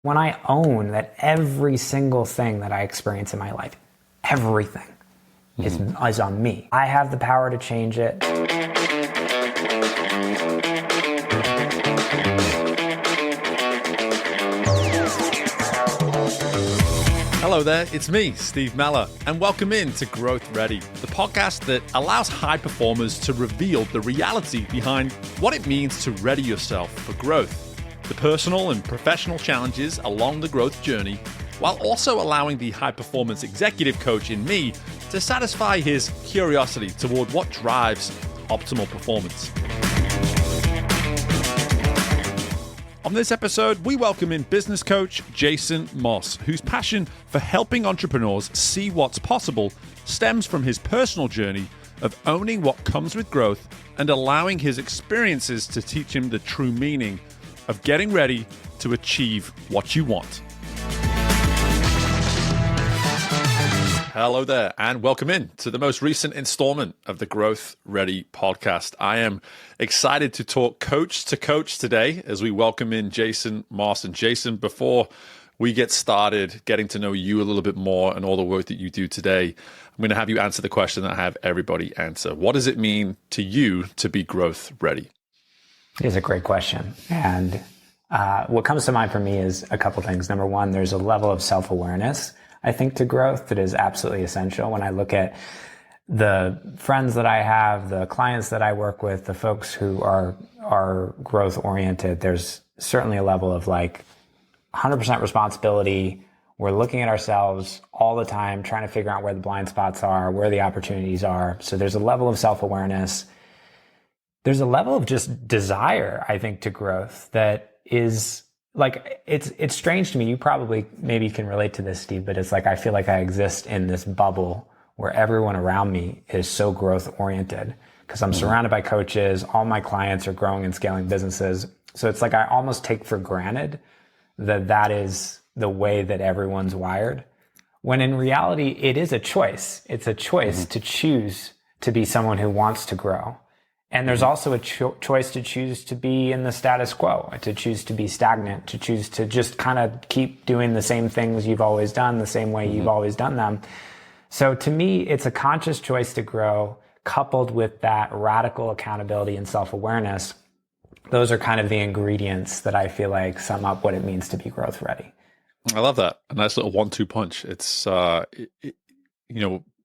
When I own that every single thing that I experience in my life, everything is on me. I have the power to change it. Hello there, it's me, Steve Mellor, and welcome in to Growth Ready, the podcast that allows high performers to reveal the reality behind what it means to ready yourself for growth, the personal and professional challenges along the growth journey, while also allowing the high-performance executive coach in me to satisfy his curiosity toward what drives optimal performance. On this episode, we welcome in business coach Jason Moss, whose passion for helping entrepreneurs see what's possible stems from his personal journey of owning what comes with growth and allowing his experiences to teach him the true meaning of getting ready to achieve what you want. Hello there, and welcome in to the most recent installment of the Growth Ready podcast. I am excited to talk coach to coach today as we welcome in Jason Moss. And Jason, before we get started getting to know you a little bit more and all the work that you do today, I'm going to have you answer the question that I have everybody answer. What does it mean to you to be growth ready? It is a great question. And what comes to mind for me is a couple things. Number one, there's a level of self-awareness, I think, to growth that is absolutely essential. When I look at the friends that I have, the clients that I work with, the folks who are growth oriented, there's certainly a level of 100% responsibility. We're looking at ourselves all the time, trying to figure out where the blind spots are, where the opportunities are. So there's a level of self-awareness. There's a level of just desire, I think, to growth that is it's strange to me. You probably maybe can relate to this, Steve, but it's I feel like I exist in this bubble where everyone around me is so growth oriented because I'm surrounded by coaches. All my clients are growing and scaling businesses. So it's I almost take for granted that is the way that everyone's wired, when in reality, it is a choice. It's a choice to choose to be someone who wants to grow. And there's also a choice to choose to be in the status quo, to choose to be stagnant, to choose to just kind of keep doing the same things you've always done, the same way you've always done them. So to me, it's a conscious choice to grow, coupled with that radical accountability and self-awareness. Those are kind of the ingredients that I feel like sum up what it means to be growth ready. I love that. A nice little 1-2 punch. It's,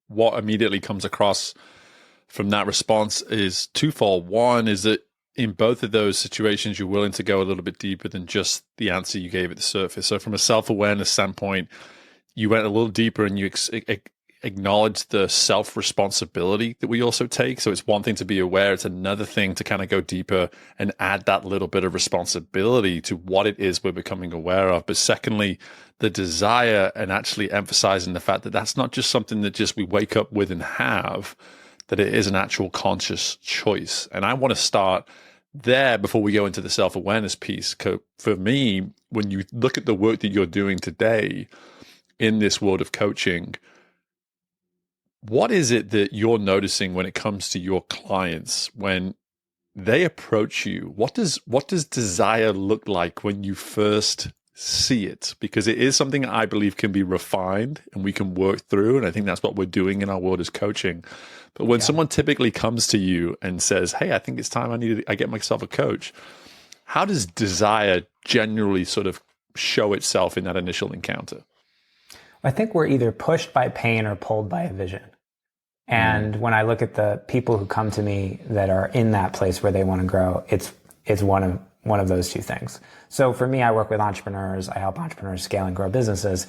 what immediately comes across from that response is twofold. One is that in both of those situations, you're willing to go a little bit deeper than just the answer you gave at the surface. So from a self-awareness standpoint, you went a little deeper and you acknowledged the self-responsibility that we also take. So it's one thing to be aware. It's another thing to kind of go deeper and add that little bit of responsibility to what it is we're becoming aware of. But secondly, the desire and actually emphasizing the fact that that's not just something that just we wake up with and have, that it is an actual conscious choice. And I want to start there before we go into the self-awareness piece. For me, when you look at the work that you're doing today in this world of coaching, what is it that you're noticing when it comes to your clients when they approach you? What does desire look like when you first see it? Because it is something I believe can be refined and we can work through. And I think that's what we're doing in our world as coaching. But when someone typically comes to you and says, hey, I think it's time I get myself a coach, how does desire generally sort of show itself in that initial encounter? I think we're either pushed by pain or pulled by a vision. And when I look at the people who come to me that are in that place where they want to grow, it's one of those two things. So for me, I work with entrepreneurs. I help entrepreneurs scale and grow businesses.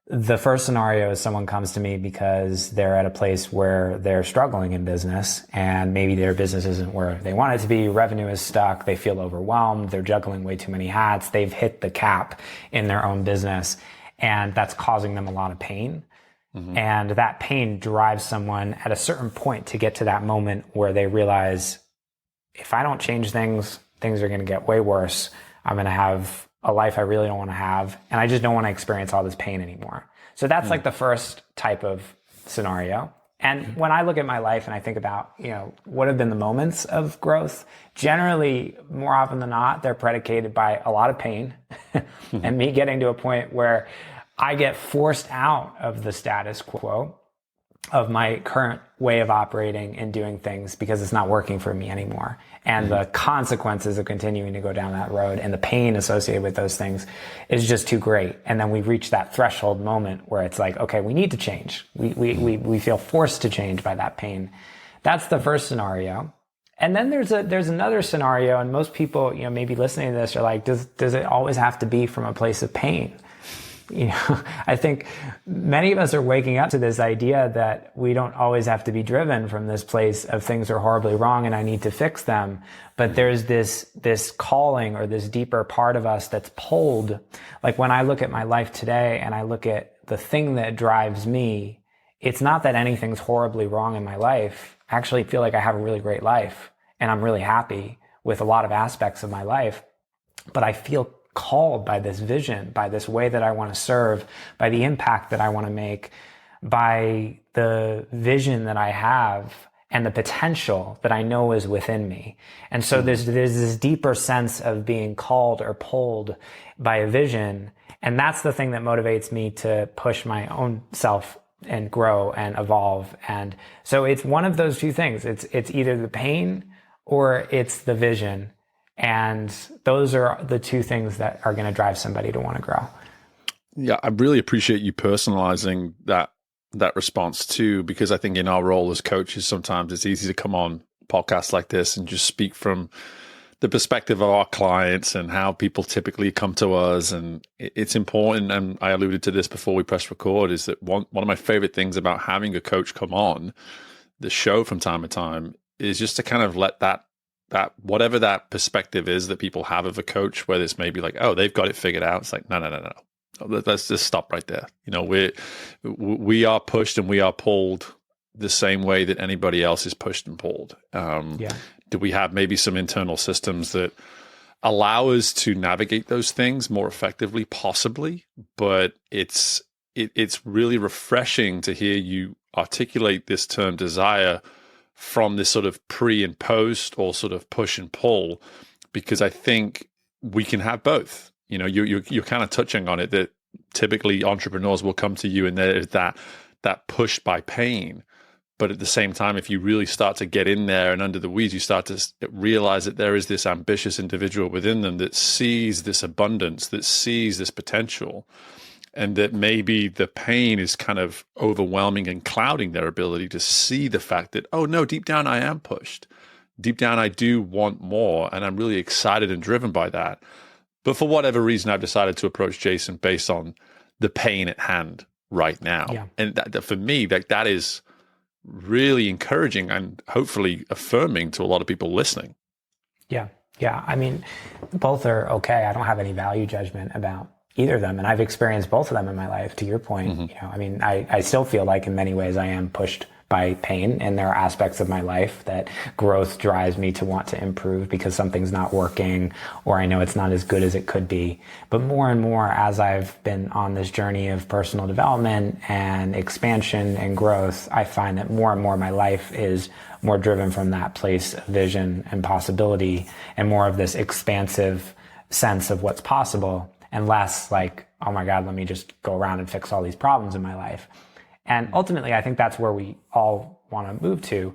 The first scenario is someone comes to me because they're at a place where they're struggling in business and maybe their business isn't where they want it to be. Revenue is stuck. They feel overwhelmed. They're juggling way too many hats. They've hit the cap in their own business, and that's causing them a lot of pain. And that pain drives someone at a certain point to get to that moment where they realize, if I don't change things, things are going to get way worse. I'm going to have a life I really don't want to have, and I just don't want to experience all this pain anymore. So that's the first type of scenario. And when I look at my life and I think about, what have been the moments of growth, generally, more often than not, they're predicated by a lot of pain and me getting to a point where I get forced out of the status quo of my current way of operating and doing things because it's not working for me anymore. And the consequences of continuing to go down that road and the pain associated with those things is just too great. And then we reach that threshold moment where it's like, okay, we need to change. We feel forced to change by that pain. That's the first scenario. And then there's another scenario, and most people, maybe listening to this are like, does it always have to be from a place of pain? I think many of us are waking up to this idea that we don't always have to be driven from this place of things are horribly wrong and I need to fix them. But there's this calling or this deeper part of us that's pulled. Like when I look at my life today and I look at the thing that drives me, it's not that anything's horribly wrong in my life. I actually feel like I have a really great life and I'm really happy with a lot of aspects of my life, but I feel called by this vision, by this way that I want to serve, by the impact that I want to make, by the vision that I have and the potential that I know is within me. And so there's this deeper sense of being called or pulled by a vision. And that's the thing that motivates me to push my own self and grow and evolve. And so it's one of those two things. It's either the pain or it's the vision. And those are the two things that are going to drive somebody to want to grow. Yeah, I really appreciate you personalizing that response too, because I think in our role as coaches, sometimes it's easy to come on podcasts like this and just speak from the perspective of our clients and how people typically come to us. And it's important, and I alluded to this before we press record, is that one of my favorite things about having a coach come on the show from time to time is just to kind of let that whatever that perspective is that people have of a coach, whether it's maybe like, oh, they've got it figured out. It's like, no. Let's just stop right there. We are pushed and we are pulled the same way that anybody else is pushed and pulled. Do we have maybe some internal systems that allow us to navigate those things more effectively? Possibly, but it's really refreshing to hear you articulate this term desire from this sort of pre and post or sort of push and pull, because I think we can have both. You're kind of touching on it, that typically entrepreneurs will come to you and there's that push by pain. But at the same time, if you really start to get in there and under the weeds, you start to realize that there is this ambitious individual within them that sees this abundance, that sees this potential, and that maybe the pain is kind of overwhelming and clouding their ability to see the fact that, oh no, deep down I am pushed. Deep down I do want more, and I'm really excited and driven by that. But for whatever reason, I've decided to approach Jason based on the pain at hand right now. Yeah. And that for me, that is really encouraging and hopefully affirming to a lot of people listening. Yeah. I mean, both are okay. I don't have any value judgment about either of them. And I've experienced both of them in my life, to your point. I mean, I still feel like in many ways I am pushed by pain, and there are aspects of my life that growth drives me to want to improve because something's not working, or I know it's not as good as it could be. But more and more, as I've been on this journey of personal development and expansion and growth, I find that more and more my life is more driven from that place of vision and possibility, and more of this expansive sense of what's possible, and less like, oh my God, let me just go around and fix all these problems in my life. And ultimately, I think that's where we all want to move to.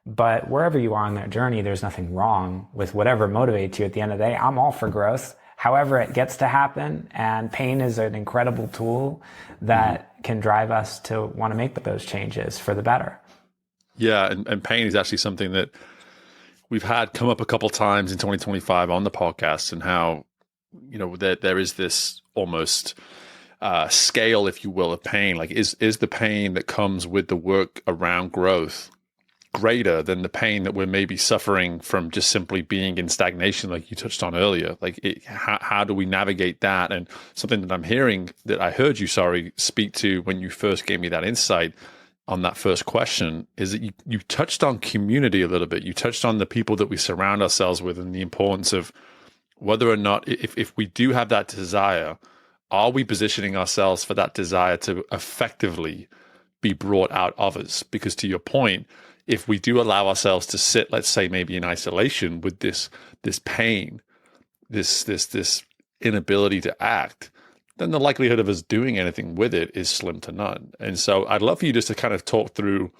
But wherever you are on that journey, there's nothing wrong with whatever motivates you. At the end of the day, I'm all for growth, however it gets to happen. And pain is an incredible tool that can drive us to want to make those changes for the better. Yeah, and pain is actually something that we've had come up a couple times in 2025 on the podcast, and how, there is this almost scale, if you will, of pain. Like, is the pain that comes with the work around growth greater than the pain that we're maybe suffering from just simply being in stagnation, like you touched on earlier? Like, how do we navigate that? And something that I heard you speak to when you first gave me that insight on that first question is that you touched on community a little bit. You touched on the people that we surround ourselves with, and the importance of whether or not, if we do have that desire, are we positioning ourselves for that desire to effectively be brought out of us. Because to your point, if we do allow ourselves to sit, let's say maybe in isolation with this pain, this inability to act, then the likelihood of us doing anything with it is slim to none. And so I'd love for you just to kind of talk through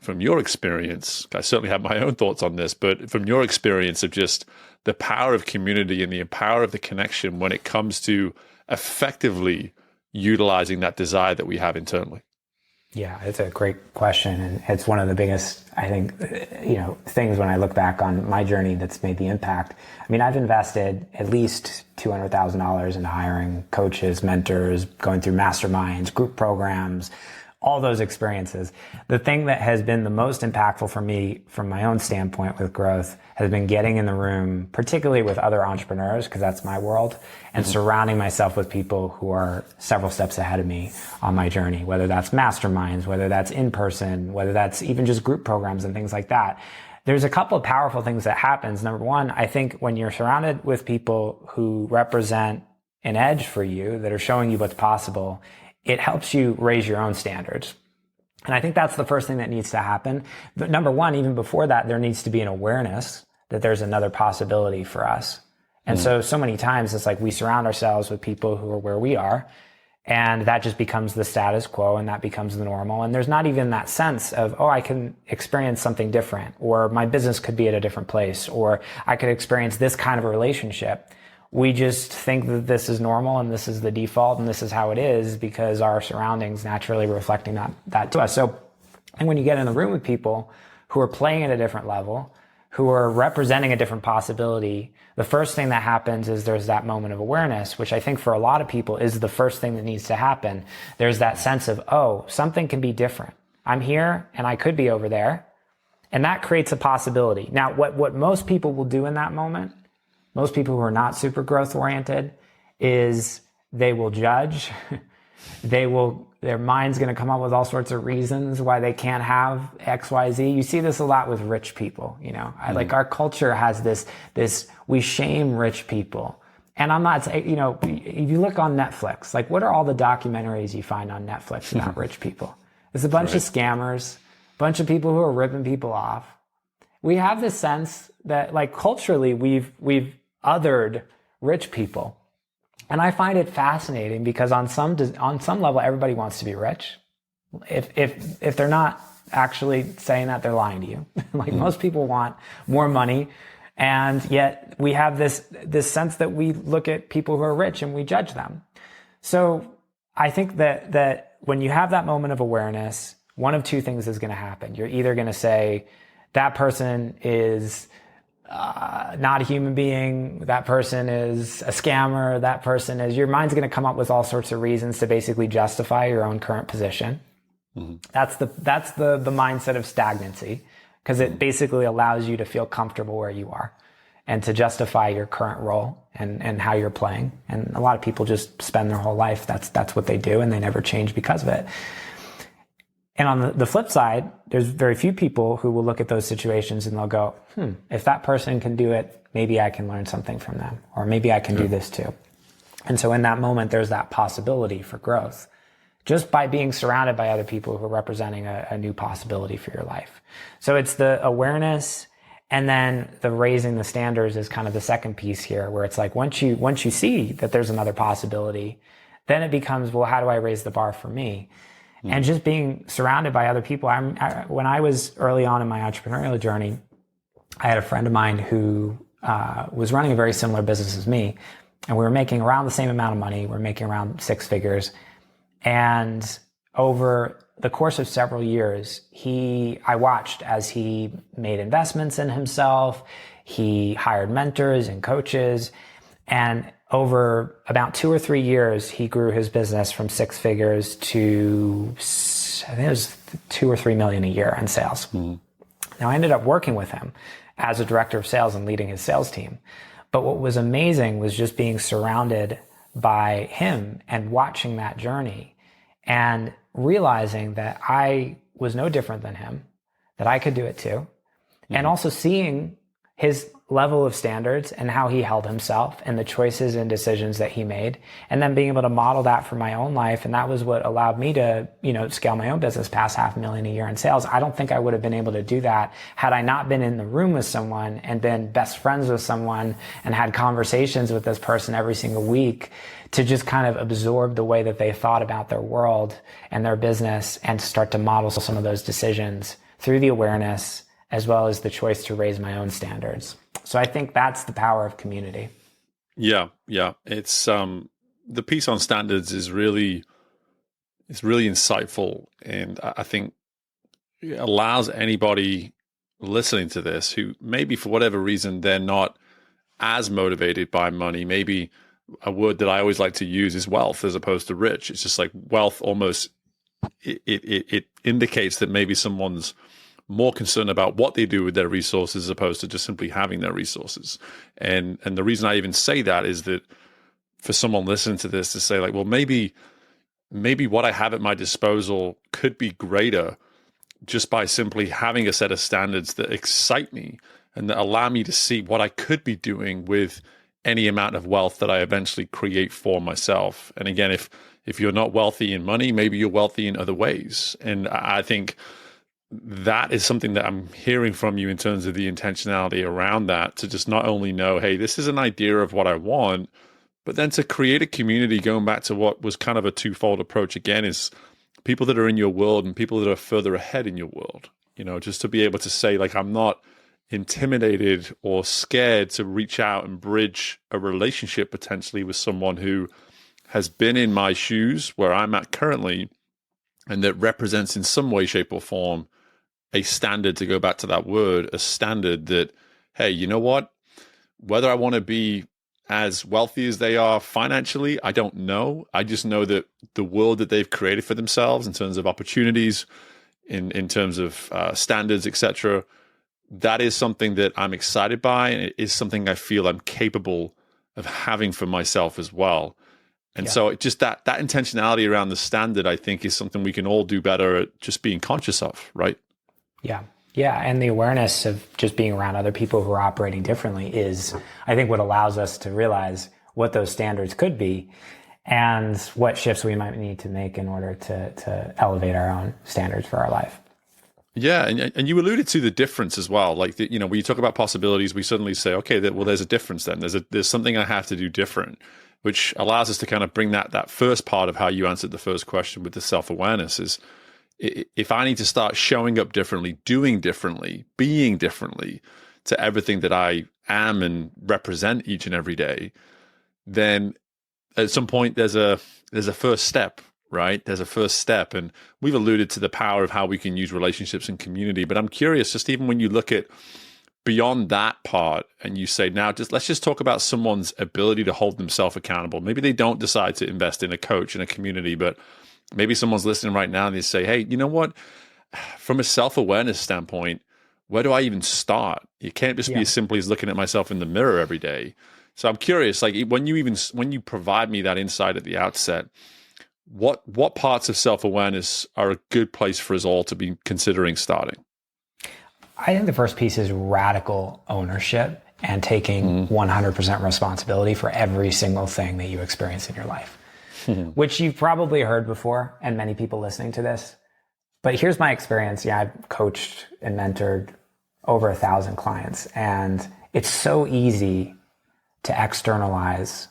from your experience. I certainly have my own thoughts on this, but from your experience of just the power of community and the power of the connection when it comes to effectively utilizing that desire that we have internally. Yeah, it's a great question. And it's one of the biggest, I think, things when I look back on my journey that's made the impact. I mean, I've invested at least $200,000 into hiring coaches, mentors, going through masterminds, group programs, all those experiences. The thing that has been the most impactful for me from my own standpoint with growth has been getting in the room, particularly with other entrepreneurs, because that's my world, and surrounding myself with people who are several steps ahead of me on my journey, whether that's masterminds, whether that's in person, whether that's even just group programs and things like that. There's a couple of powerful things that happens. Number one, I think when you're surrounded with people who represent an edge for you, that are showing you what's possible, it helps you raise your own standards. And I think that's the first thing that needs to happen. But number one, even before that, there needs to be an awareness that there's another possibility for us. And so many times it's like we surround ourselves with people who are where we are, and that just becomes the status quo, and that becomes the normal. And there's not even that sense of, oh, I can experience something different, or my business could be at a different place, or I could experience this kind of a relationship. We just think that this is normal and this is the default and this is how it is because our surroundings naturally reflecting that to us. So, and when you get in the room with people who are playing at a different level, who are representing a different possibility, the first thing that happens is there's that moment of awareness, which I think for a lot of people is the first thing that needs to happen. There's that sense of, oh, something can be different. I'm here and I could be over there. And that creates a possibility. Now, what most people will do in that moment, most people who are not super growth oriented, is they will judge. Their mind's going to come up with all sorts of reasons why they can't have X, Y, Z. You see this a lot with rich people. Like our culture has this, we shame rich people. And I'm not saying, if you look on Netflix, like what are all the documentaries you find on Netflix about rich people? There's a bunch of scammers, a bunch of people who are ripping people off. We have this sense that like culturally we've othered rich people. And I find it fascinating because on some level, everybody wants to be rich. If they're not actually saying that, they're lying to you. Like most people want more money. And yet we have this sense that we look at people who are rich and we judge them. So I think that when you have that moment of awareness, one of two things is going to happen. You're either going to say that person is not a human being, that person is a scammer, that person is, your mind's going to come up with all sorts of reasons to basically justify your own current position. That's the mindset of stagnancy, because it basically allows you to feel comfortable where you are and to justify your current role and how you're playing. And a lot of people just spend their whole life, that's what they do, and they never change because of it. And on the flip side, there's very few people who will look at those situations and they'll go, if that person can do it, maybe I can learn something from them, or maybe I can do this too. And so in that moment, there's that possibility for growth just by being surrounded by other people who are representing a new possibility for your life. So it's the awareness, and then the raising the standards is kind of the second piece here, where it's like once you see that there's another possibility, then it becomes, well, how do I raise the bar for me? And just being surrounded by other people. When I was early on in my entrepreneurial journey, I had a friend of mine who was running a very similar business as me, and we were making around the same amount of money. We were making around six figures. And over the course of several years, I watched as he made investments in himself. He hired mentors and coaches, and over about 2 or 3 years, he grew his business from six figures to, I think it was 2 or 3 million a year in sales. Now, I ended up working with him as a director of sales and leading his sales team. But what was amazing was just being surrounded by him and watching that journey and realizing that I was no different than him, that I could do it too. And also seeing his level of standards and how he held himself and the choices and decisions that he made, and then being able to model that for my own life. And that was what allowed me to, scale my own business past $500,000 a year in sales. I don't think I would have been able to do that had I not been in the room with someone and been best friends with someone and had conversations with this person every single week to just kind of absorb the way that they thought about their world and their business and start to model some of those decisions through the awareness as well as the choice to raise my own standards. So I think that's the power of community. Yeah. It's the piece on standards is really insightful, and I think it allows anybody listening to this who maybe for whatever reason they're not as motivated by money. Maybe a word that I always like to use is wealth as opposed to rich. It's just like wealth almost it indicates that maybe someone's more concerned about what they do with their resources as opposed to just simply having their resources. And the reason I even say that is that for someone listening to this to say like, well, maybe what I have at my disposal could be greater just by simply having a set of standards that excite me and that allow me to see what I could be doing with any amount of wealth that I eventually create for myself. And again, if you're not wealthy in money, maybe you're wealthy in other ways. And I think that is something that I'm hearing from you in terms of the intentionality around that, to just not only know, hey, this is an idea of what I want, but then to create a community, going back to what was kind of a twofold approach again, is people that are in your world and people that are further ahead in your world, just to be able to say like, I'm not intimidated or scared to reach out and bridge a relationship potentially with someone who has been in my shoes where I'm at currently, and that represents in some way, shape, or form a standard, to go back to that word, a standard that, hey, you know what? Whether I want to be as wealthy as they are financially, I don't know. I just know that the world that they've created for themselves in terms of opportunities, in terms of standards, etc., that is something that I'm excited by, and it is something I feel I'm capable of having for myself as well. And so it just that intentionality around the standard, I think, is something we can all do better at just being conscious of, right? Yeah. Yeah. And the awareness of just being around other people who are operating differently is, I think, what allows us to realize what those standards could be and what shifts we might need to make in order to elevate our own standards for our life. Yeah, and you alluded to the difference as well. Like, when you talk about possibilities, we suddenly say, okay, there's a difference then. There's something I have to do different, which allows us to kind of bring that first part of how you answered the first question with the self-awareness is, if I need to start showing up differently, doing differently, being differently to everything that I am and represent each and every day, then at some point there's a first step, right? There's a first step. And we've alluded to the power of how we can use relationships and community. But I'm curious, just even when you look at beyond that part and you say, now let's just talk about someone's ability to hold themselves accountable. Maybe they don't decide to invest in a coach in a community, but maybe someone's listening right now and they say, hey, you know what? From a self-awareness standpoint, where do I even start? It can't just be as simply as looking at myself in the mirror every day. So I'm curious, like when you provide me that insight at the outset, what parts of self-awareness are a good place for us all to be considering starting? I think the first piece is radical ownership and taking 100% responsibility for every single thing that you experience in your life, which you've probably heard before, and many people listening to this. But here's my experience. Yeah, I've coached and mentored over 1,000 clients, and it's so easy to externalize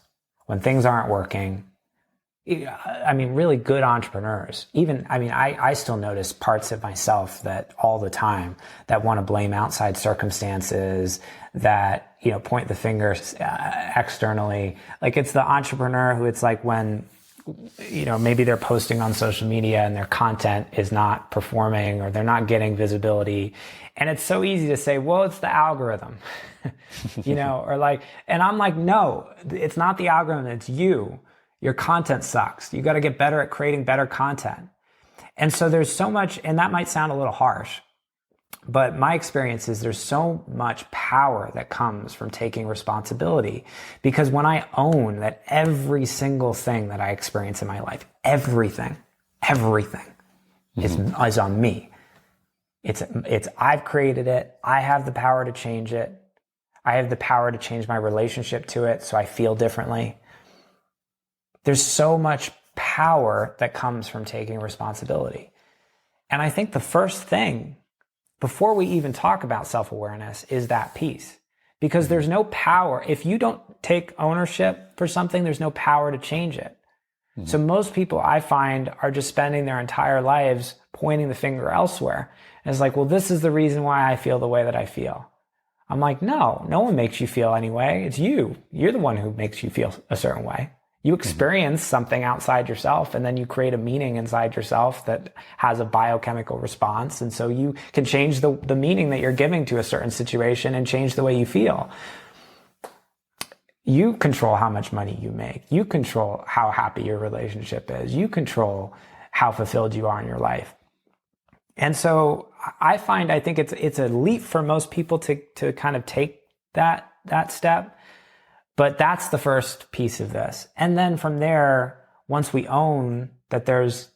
when things aren't working. I mean, really good entrepreneurs, I still notice parts of myself that all the time that want to blame outside circumstances, that, point the fingers externally. Like it's the entrepreneur who it's like when, maybe they're posting on social media and their content is not performing or they're not getting visibility. And it's so easy to say, well, it's the algorithm, or like, and I'm like, no, it's not the algorithm. It's you. Your content sucks. You got to get better at creating better content. And so there's so much, and that might sound a little harsh, but my experience is there's so much power that comes from taking responsibility, because when I own that every single thing that I experience in my life, everything is on me. It's I've created it. I have the power to change it. I have the power to change my relationship to it so I feel differently. There's so much power that comes from taking responsibility. And I think the first thing, before we even talk about self-awareness, is that piece. Because there's no power. If you don't take ownership for something, there's no power to change it. Mm-hmm. So most people I find are just spending their entire lives pointing the finger elsewhere. And it's like, well, this is the reason why I feel the way that I feel. I'm like, no one makes you feel anyway. It's you. You're the one who makes you feel a certain way. You experience something outside yourself, and then you create a meaning inside yourself that has a biochemical response. And so you can change the meaning that you're giving to a certain situation and change the way you feel. You control how much money you make. You control how happy your relationship is. You control how fulfilled you are in your life. And so I think it's a leap for most people to kind of take that step. But that's the first piece of this. And then from there, once we own that there's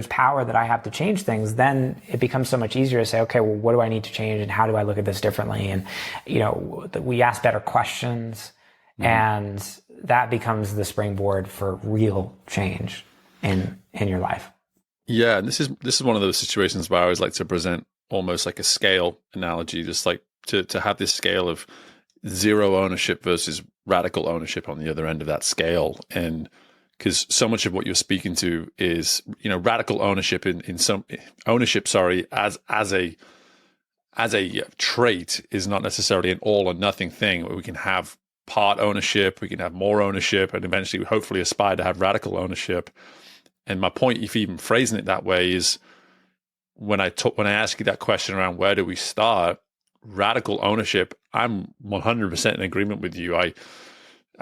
power that I have to change things, then it becomes so much easier to say, okay, well, what do I need to change and how do I look at this differently? And, we ask better questions, and that becomes the springboard for real change in your life. Yeah. And this is one of those situations where I always like to present almost like a scale analogy, just like to have this scale of zero ownership versus radical ownership on the other end of that scale. And because so much of what you're speaking to is, radical ownership in some ownership, as a trait is not necessarily an all or nothing thing. We can have part ownership, we can have more ownership, and eventually hopefully aspire to have radical ownership. And my point, if even phrasing it that way, is when I ask you that question around where do we start, radical ownership, I'm 100% in agreement with you. I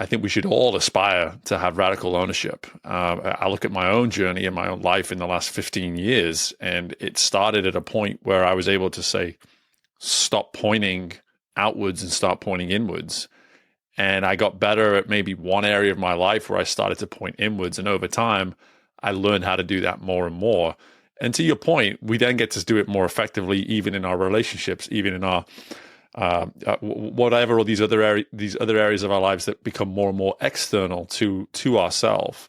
think we should all aspire to have radical ownership. I look at my own journey in my own life in the last 15 years, and it started at a point where I was able to say, stop pointing outwards and start pointing inwards. And I got better at maybe one area of my life where I started to point inwards. And over time, I learned how to do that more and more. And to your point, we then get to do it more effectively, even in our relationships, even in our whatever, or these other areas of our lives that become more and more external to ourselves.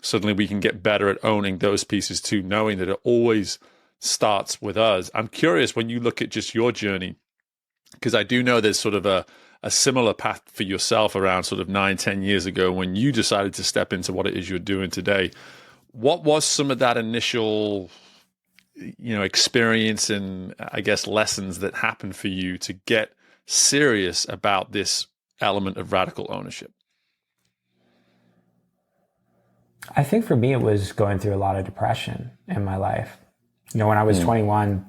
Suddenly, we can get better at owning those pieces too, knowing that it always starts with us. I'm curious when you look at just your journey, because I do know there's sort of a similar path for yourself around sort of 9-10 years ago when you decided to step into what it is you're doing today. What was some of that initial experience and I guess lessons that happened for you to get serious about this element of radical ownership? I think for me, it was going through a lot of depression in my life. When I was 21,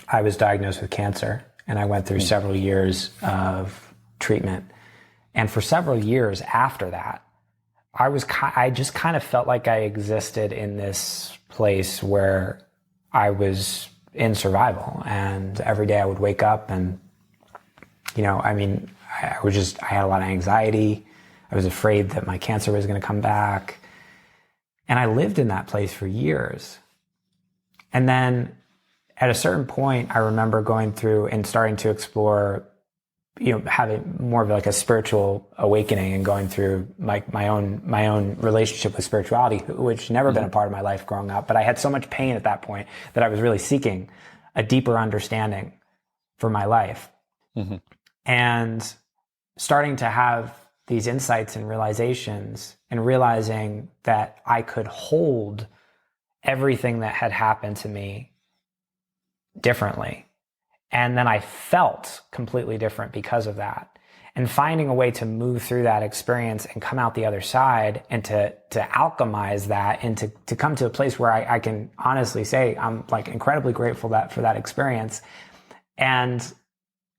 I was diagnosed with cancer, and I went through several years of treatment. And for several years after that, I just kind of felt like I existed in this place where I was in survival, and every day I would wake up and, I had a lot of anxiety. I was afraid that my cancer was going to come back. And I lived in that place for years. And then at a certain point, I remember going through and starting to explore, having more of like a spiritual awakening and going through my own relationship with spirituality, which never been a part of my life growing up. But I had so much pain at that point that I was really seeking a deeper understanding for my life. Mm-hmm. And starting to have these insights and realizations, and realizing that I could hold everything that had happened to me differently. And then I felt completely different because of that. And finding a way to move through that experience and come out the other side, and to alchemize that, and to come to a place where I can honestly say I'm like incredibly grateful for that experience. And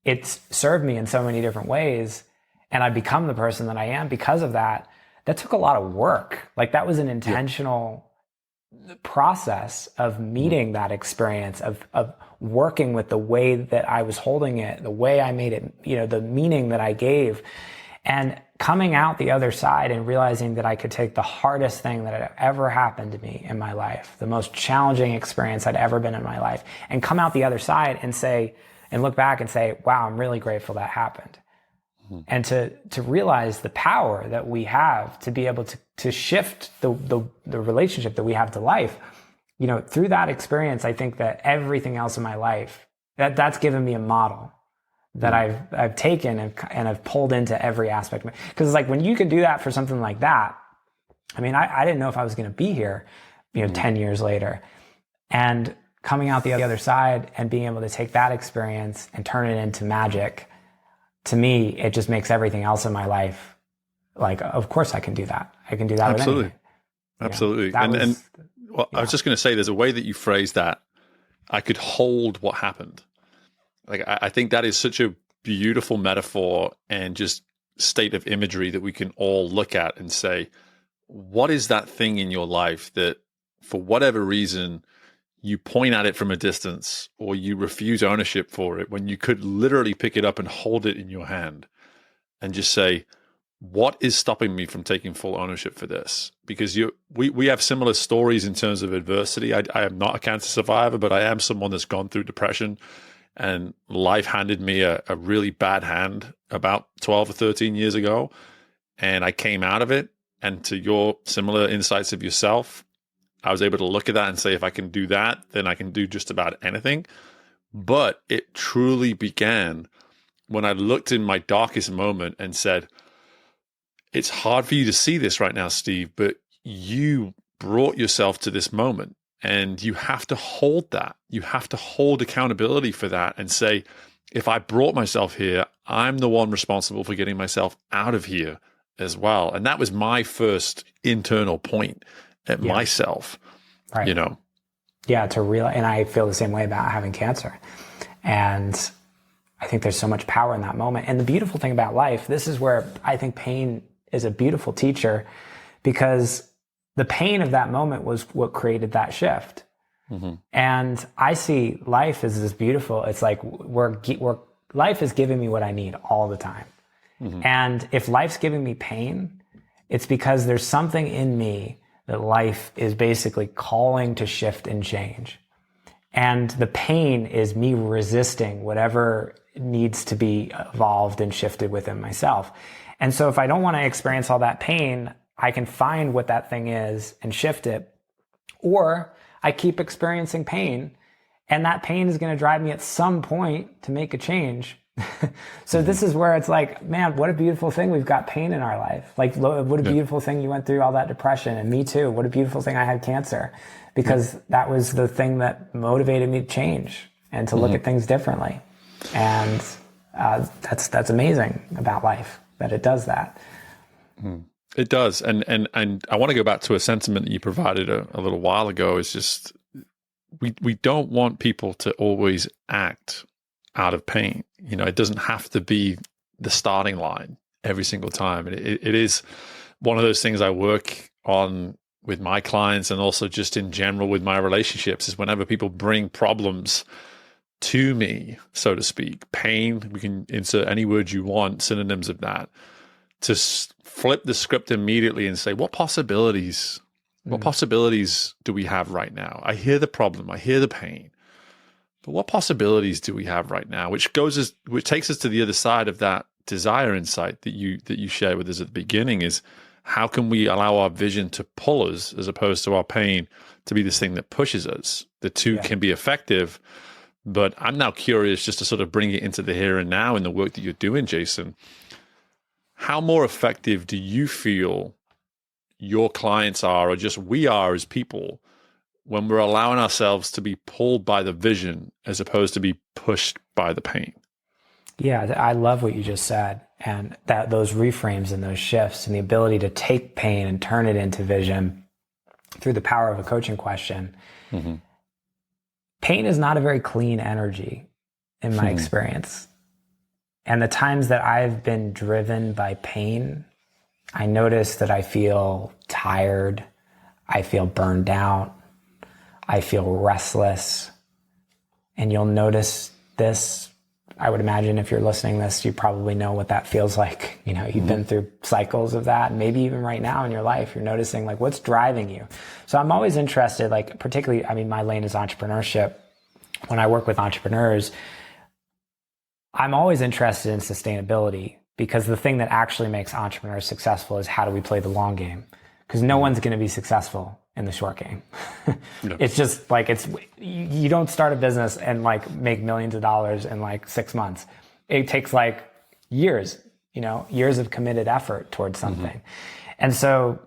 it's served me in so many different ways. And I've become the person that I am because of that. That took a lot of work. Like, that was an intentional process of meeting that experience, of working with the way that I was holding it, the way I made it, the meaning that I gave, and coming out the other side and realizing that I could take the hardest thing that had ever happened to me in my life, the most challenging experience I'd ever been in my life, and come out the other side and say, and look back and say, wow, I'm really grateful that happened. and to realize the power that we have to be able to shift the relationship that we have to life. Through that experience, I think that everything else in my life, that's given me a model that I've taken and I've pulled into every aspect. Because it's like when you can do that for something like that, I mean, I didn't know if I was going to be here, 10 years later. And coming out the other side and being able to take that experience and turn it into magic, to me, it just makes everything else in my life like, of course I can do that. I can do that. Absolutely. With Absolutely. Yeah. I was just going to say, there's a way that you phrase that. I could hold what happened. Like, I think that is such a beautiful metaphor and just state of imagery that we can all look at and say, what is that thing in your life that for whatever reason you point at it from a distance or you refuse ownership for it when you could literally pick it up and hold it in your hand and just say, what is stopping me from taking full ownership for this? Because we have similar stories in terms of adversity. I am not a cancer survivor, but I am someone that's gone through depression, and life handed me a really bad hand about 12 or 13 years ago. And I came out of it. And to your similar insights of yourself, I was able to look at that and say, if I can do that, then I can do just about anything. But it truly began when I looked in my darkest moment and said, it's hard for you to see this right now, Steve, but you brought yourself to this moment and you have to hold that. You have to hold accountability for that and say, if I brought myself here, I'm the one responsible for getting myself out of here as well. And that was my first internal point at myself, right. Yeah, and I feel the same way about having cancer. And I think there's so much power in that moment. And the beautiful thing about life, this is where I think pain is a beautiful teacher, because the pain of that moment was what created that shift. Mm-hmm. And I see life as this beautiful, it's like life is giving me what I need all the time. Mm-hmm. And if life's giving me pain, it's because there's something in me that life is basically calling to shift and change. And the pain is me resisting whatever needs to be evolved and shifted within myself. And so if I don't want to experience all that pain, I can find what that thing is and shift it. Or I keep experiencing pain, and that pain is going to drive me at some point to make a change. So this is where it's like, man, what a beautiful thing. We've got pain in our life. Like, what a beautiful thing you went through all that depression, and me too. What a beautiful thing I had cancer, because that was the thing that motivated me to change and to look at things differently. And that's amazing about life, that it does that. It does. And I want to go back to a sentiment that you provided a little while ago. Is just, we don't want people to always act out of pain. It doesn't have to be the starting line every single time. It is one of those things I work on with my clients, and also just in general with my relationships, is whenever people bring problems to me, so to speak, pain, we can insert any word you want, synonyms of that, to flip the script immediately and say, what possibilities do we have right now? I hear the problem, I hear the pain, but what possibilities do we have right now? Which takes us to the other side of that desire insight that you shared with us at the beginning, is how can we allow our vision to pull us as opposed to our pain to be this thing that pushes us? The two can be effective, but I'm now curious, just to sort of bring it into the here and now in the work that you're doing, Jason, how more effective do you feel your clients are, or just we are as people, when we're allowing ourselves to be pulled by the vision as opposed to be pushed by the pain? Yeah, I love what you just said, and that those reframes and those shifts and the ability to take pain and turn it into vision through the power of a coaching question. Mm-hmm. Pain is not a very clean energy in my experience. And the times that I've been driven by pain, I notice that I feel tired, I feel burned out, I feel restless. And you'll notice this, I would imagine if you're listening to this, you probably know what that feels like. You've been through cycles of that. Maybe even right now in your life, you're noticing like what's driving you. So I'm always interested, like particularly, my lane is entrepreneurship. When I work with entrepreneurs, I'm always interested in sustainability because the thing that actually makes entrepreneurs successful is how do we play the long game? Because no one's going to be successful in the short game. No. It's just like, you don't start a business and like make millions of dollars in like 6 months. It takes like years, years of committed effort towards something. And so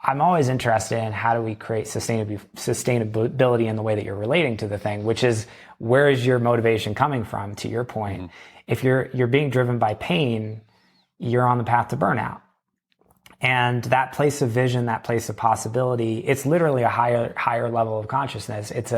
I'm always interested in how do we create sustainability in the way that you're relating to the thing, which is, where is your motivation coming from? To your point, if you're being driven by pain, you're on the path to burnout. And that place of vision, that place of possibility, it's literally a higher level of consciousness. It's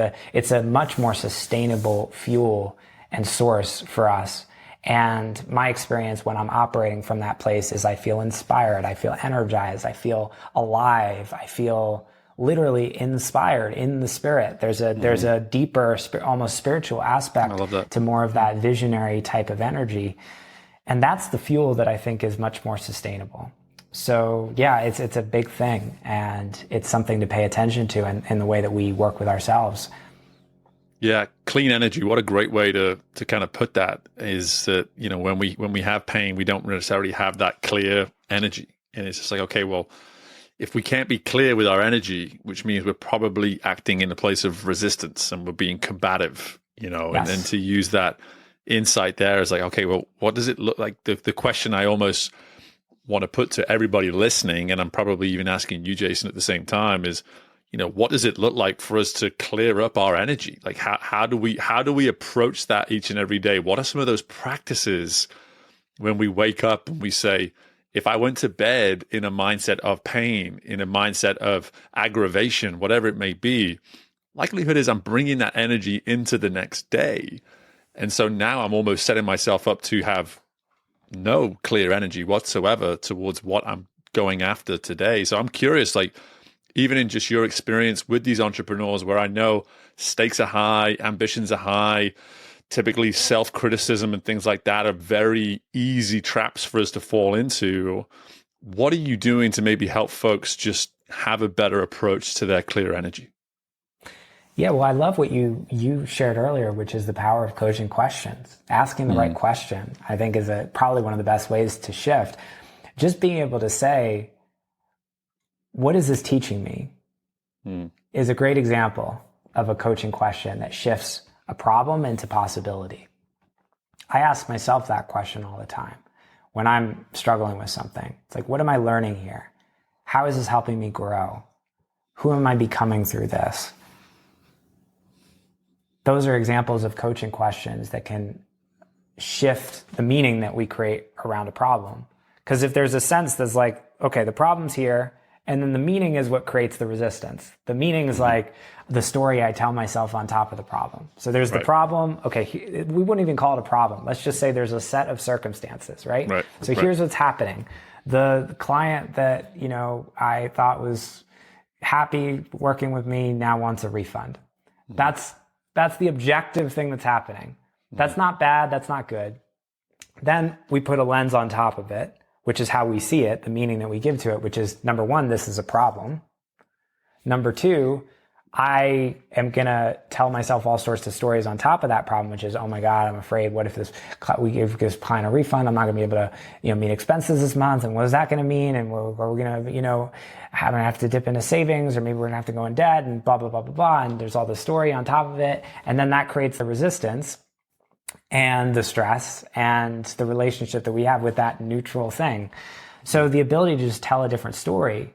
a much more sustainable fuel and source for us. And my experience when I'm operating from that place is I feel inspired, I feel energized, I feel alive, I feel literally inspired in the spirit. There's a deeper, almost spiritual aspect to more of that visionary type of energy. And that's the fuel that I think is much more sustainable. So yeah, it's a big thing, and it's something to pay attention to in the way that we work with ourselves. Yeah, clean energy. What a great way to kind of put that, is that, when we have pain, we don't necessarily have that clear energy. And it's just like, okay, well, if we can't be clear with our energy, which means we're probably acting in a place of resistance and we're being combative, yes. And then to use that insight there is like, okay, well, what does it look like? The question I almost want to put to everybody listening, and I'm probably even asking you, Jason, at the same time, is, what does it look like for us to clear up our energy? Like, how do we approach that each and every day? What are some of those practices when we wake up and we say, if I went to bed in a mindset of pain, in a mindset of aggravation, whatever it may be, likelihood is I'm bringing that energy into the next day. And so now I'm almost setting myself up to have no clear energy whatsoever towards what I'm going after today. So I'm curious, like, even in just your experience with these entrepreneurs, where I know stakes are high, ambitions are high, typically self-criticism and things like that are very easy traps for us to fall into. What are you doing to maybe help folks just have a better approach to their clear energy? Yeah, well, I love what you shared earlier, which is the power of coaching questions. Asking the right question, I think, is probably one of the best ways to shift. Just being able to say, what is this teaching me? Is a great example of a coaching question that shifts a problem into possibility. I ask myself that question all the time when I'm struggling with something. It's like, what am I learning here? How is this helping me grow? Who am I becoming through this? Those are examples of coaching questions that can shift the meaning that we create around a problem. Because if there's a sense that's like, okay, the problem's here, and then the meaning is what creates the resistance. The meaning is like the story I tell myself on top of the problem. So there's the problem. Okay, we wouldn't even call it a problem. Let's just say there's a set of circumstances, right? So here's what's happening. The client that, I thought was happy working with me now wants a refund. That's the objective thing that's happening. That's not bad. That's not good. Then we put a lens on top of it, which is how we see it, the meaning that we give to it, which is, number one, this is a problem. Number two, I am going to tell myself all sorts of stories on top of that problem, which is, oh my God, I'm afraid, what if we give this client a refund? I'm not going to be able to, meet expenses this month. And what is that going to mean? And we're going to, have to dip into savings, or maybe we're going to have to go in debt, and blah, blah, blah, blah, blah. And there's all this story on top of it. And then that creates the resistance and the stress and the relationship that we have with that neutral thing. So the ability to just tell a different story,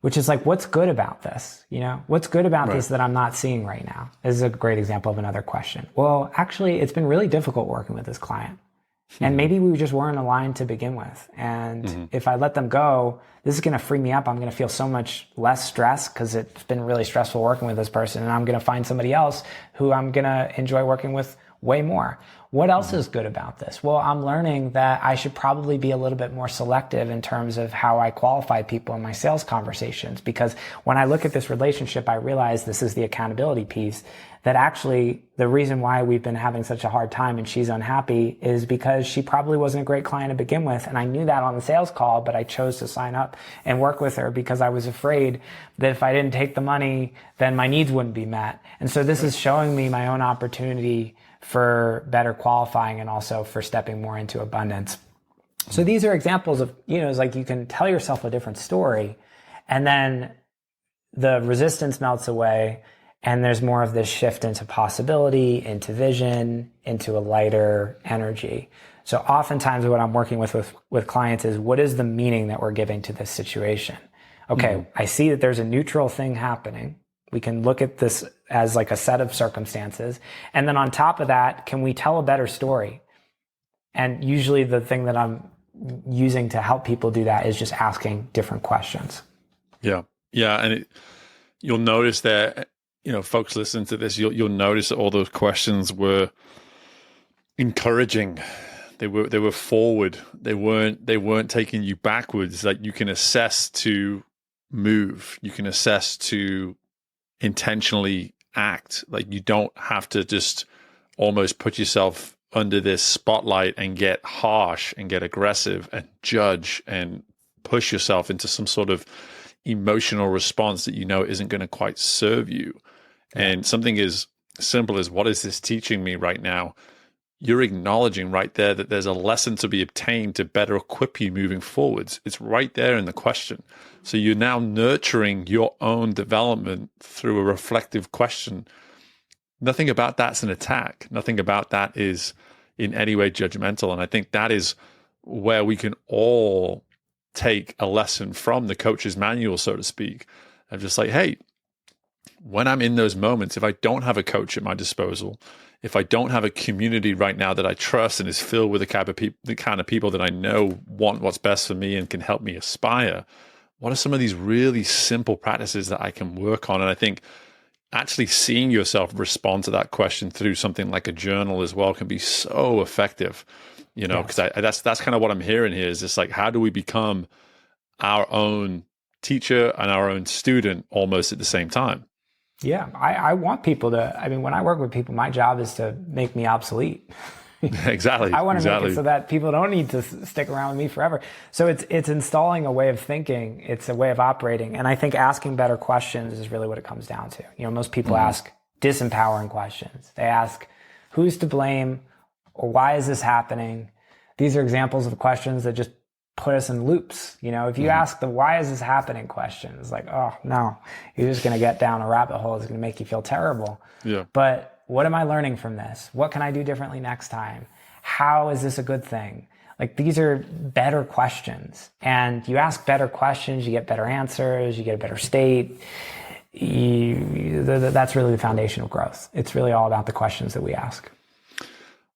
which is like, what's good about this? What's good about this that I'm not seeing right now? This is a great example of another question. Well, actually, it's been really difficult working with this client. And maybe we just weren't aligned to begin with. And if I let them go, this is going to free me up. I'm going to feel so much less stress because it's been really stressful working with this person. And I'm going to find somebody else who I'm going to enjoy working with way more. What else is good about this? Well, I'm learning that I should probably be a little bit more selective in terms of how I qualify people in my sales conversations, because when I look at this relationship, I realize this is the accountability piece, that actually the reason why we've been having such a hard time and she's unhappy is because she probably wasn't a great client to begin with. And I knew that on the sales call, but I chose to sign up and work with her because I was afraid that if I didn't take the money, then my needs wouldn't be met. And so this is showing me my own opportunity for better qualifying and also for stepping more into abundance. So these are examples of, it's like you can tell yourself a different story, and then the resistance melts away, and there's more of this shift into possibility, into vision, into a lighter energy. So oftentimes what I'm working with clients is, what is the meaning that we're giving to this situation? Okay, I see that there's a neutral thing happening. We can look at this as like a set of circumstances. And then on top of that, can we tell a better story? And usually the thing that I'm using to help people do that is just asking different questions. Yeah. Yeah. And you'll notice that, folks listening to this, you'll notice that all those questions were encouraging. They were forward. They weren't taking you backwards. Like, you can assess to move. You can assess to intentionally act. Like, you don't have to just almost put yourself under this spotlight and get harsh and get aggressive and judge and push yourself into some sort of emotional response that isn't going to quite serve you. And something as simple as, what is this teaching me right now? You're acknowledging right there that there's a lesson to be obtained to better equip you moving forwards. It's right there in the question. So you're now nurturing your own development through a reflective question. Nothing about that's an attack. Nothing about that is in any way judgmental. And I think that is where we can all take a lesson from the coach's manual, so to speak, of just like, hey, when I'm in those moments, if I don't have a coach at my disposal, if I don't have a community right now that I trust and is filled with the kind of people that I know want what's best for me and can help me aspire, what are some of these really simple practices that I can work on? And I think actually seeing yourself respond to that question through something like a journal as well can be so effective, because that's kind of what I'm hearing here, is just like, how do we become our own teacher and our own student almost at the same time? Yeah, I want people to, when I work with people, my job is to make me obsolete. Exactly. I want to make it so that people don't need to stick around with me forever. So it's installing a way of thinking. It's a way of operating. And I think asking better questions is really what it comes down to. Most people ask disempowering questions. They ask, who's to blame, or why is this happening? These are examples of questions that just put us in loops. If you ask the why is this happening question, it's like, oh no, you're just going to get down a rabbit hole. It's going to make you feel terrible. Yeah. But what am I learning from this? What can I do differently next time? How is this a good thing? Like, these are better questions. And you ask better questions, you get better answers, you get a better state. That's really the foundation of growth. It's really all about the questions that we ask.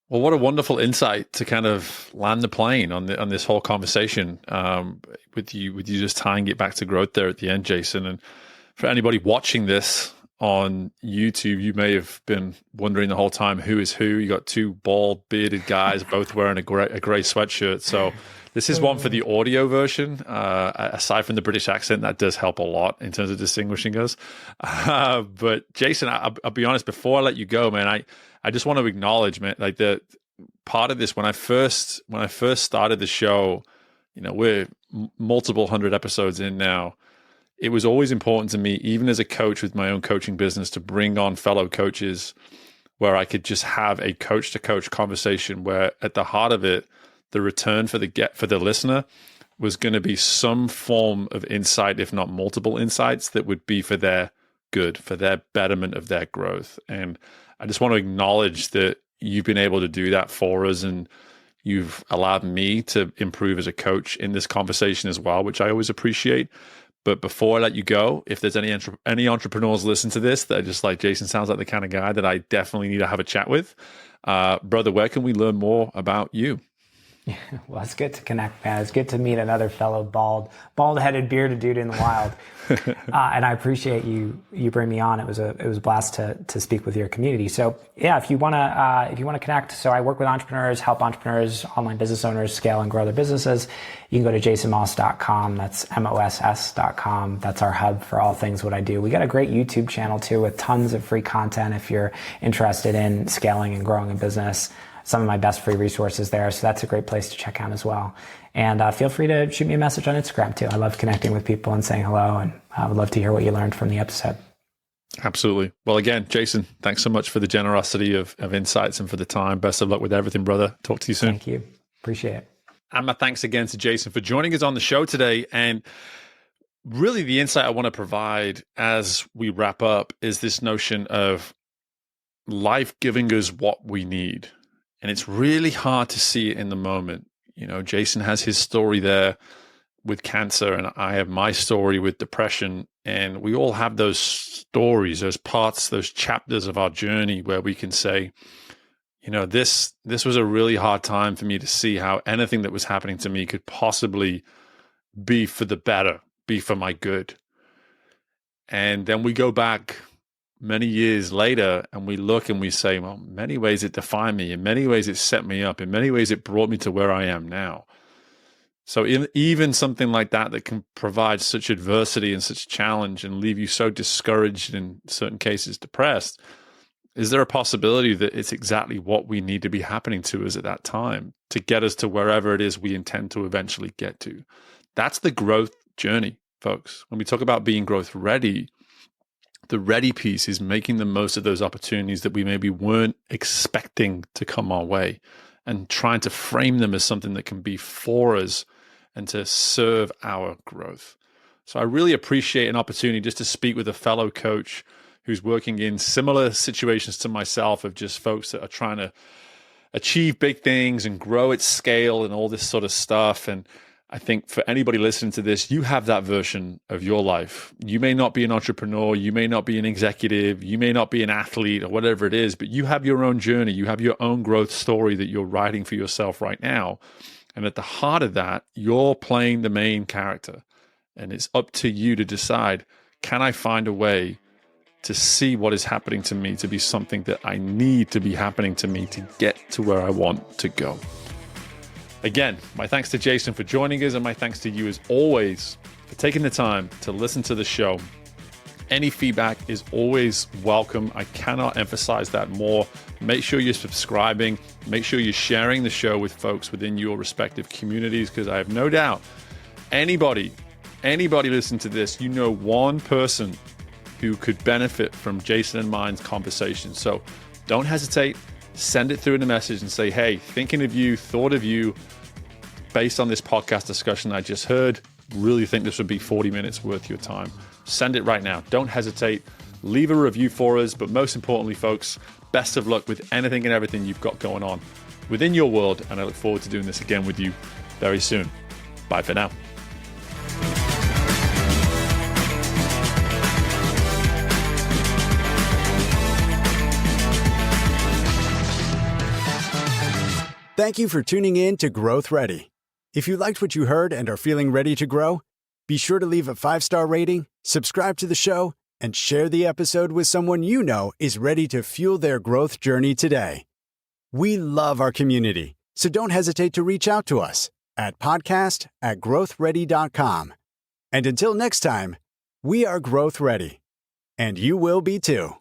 Well, what a wonderful insight to kind of land the plane on this whole conversation, with you just tying it back to growth there at the end, Jason. And for anybody watching this on YouTube, you may have been wondering the whole time who is who. You got two bald, bearded guys both wearing a gray sweatshirt. So this is one for the audio version. Aside from the British accent, that does help a lot in terms of distinguishing us. But Jason, I'll be honest, before I let you go, man, I just want to acknowledge, man, like, the part of this, when I first started the show, we're multiple hundred episodes in now. It was always important to me, even as a coach with my own coaching business, to bring on fellow coaches where I could just have a coach to coach conversation where at the heart of it, the return for the listener was going to be some form of insight, if not multiple insights, that would be for their good, for their betterment of their growth. And I just want to acknowledge that you've been able to do that for us, and you've allowed me to improve as a coach in this conversation as well, which I always appreciate. But before I let you go, if there's any entrepreneurs listen to this that are just like, Jason sounds like the kind of guy that I definitely need to have a chat with, brother, where can we learn more about you? Yeah, well, it's good to connect, man. It's good to meet another fellow bald-headed, bearded dude in the wild. And I appreciate you bring me on. It was a blast to speak with your community. So yeah, if you want to connect, so I work with entrepreneurs, help entrepreneurs, online business owners scale and grow their businesses. You can go to jasonmoss.com. That's MOSS.com. That's our hub for all things what I do. We got a great YouTube channel too with tons of free content if you're interested in scaling and growing a business. Some of my best free resources there. So that's a great place to check out as well. And feel free to shoot me a message on Instagram too. I love connecting with people and saying hello, and I would love to hear what you learned from the episode. Absolutely. Well, again, Jason, thanks so much for the generosity of insights and for the time. Best of luck with everything, brother. Talk to you soon. Thank you. Appreciate it. And my thanks again to Jason for joining us on the show today. And really the insight I want to provide as we wrap up is this notion of life giving us what we need. And it's really hard to see it in the moment. You know, Jason has his story there with cancer, and I have my story with depression. And we all have those stories, those parts, those chapters of our journey where we can say, you know, this was a really hard time for me to see how anything that was happening to me could possibly be for the better, be for my good. And then we go back many years later and we look and we say, well, in many ways it defined me. In many ways it set me up. In many ways it brought me to where I am now. So even something like that can provide such adversity and such challenge and leave you so discouraged, in certain cases depressed, is there a possibility that it's exactly what we need to be happening to us at that time to get us to wherever it is we intend to eventually get to? That's the growth journey, folks. When we talk about being growth ready, the ready piece is making the most of those opportunities that we maybe weren't expecting to come our way and trying to frame them as something that can be for us and to serve our growth. So I really appreciate an opportunity just to speak with a fellow coach who's working in similar situations to myself, of just folks that are trying to achieve big things and grow at scale and all this sort of stuff. And I think for anybody listening to this, you have that version of your life. You may not be an entrepreneur, you may not be an executive, you may not be an athlete or whatever it is, but you have your own journey. You have your own growth story that you're writing for yourself right now. And at the heart of that, you're playing the main character. And it's up to you to decide, can I find a way to see what is happening to me to be something that I need to be happening to me to get to where I want to go? Again, my thanks to Jason for joining us, and my thanks to you as always for taking the time to listen to the show. Any feedback is always welcome. I cannot emphasize that more. Make sure you're subscribing. Make sure you're sharing the show with folks within your respective communities, because I have no doubt anybody listening to this, you know one person who could benefit from Jason and mine's conversation. So don't hesitate. Send it through in a message and say, hey, thinking of you, thought of you, based on this podcast discussion I just heard, really think this would be 40 minutes worth your time. Send it right now. Don't hesitate. Leave a review for us. But most importantly, folks, best of luck with anything and everything you've got going on within your world. And I look forward to doing this again with you very soon. Bye for now. Thank you for tuning in to Growth Ready. If you liked what you heard and are feeling ready to grow, be sure to leave a 5-star rating, subscribe to the show, and share the episode with someone you know is ready to fuel their growth journey today. We love our community, so don't hesitate to reach out to us at podcast@growthready.com. And until next time, we are Growth Ready, and you will be too.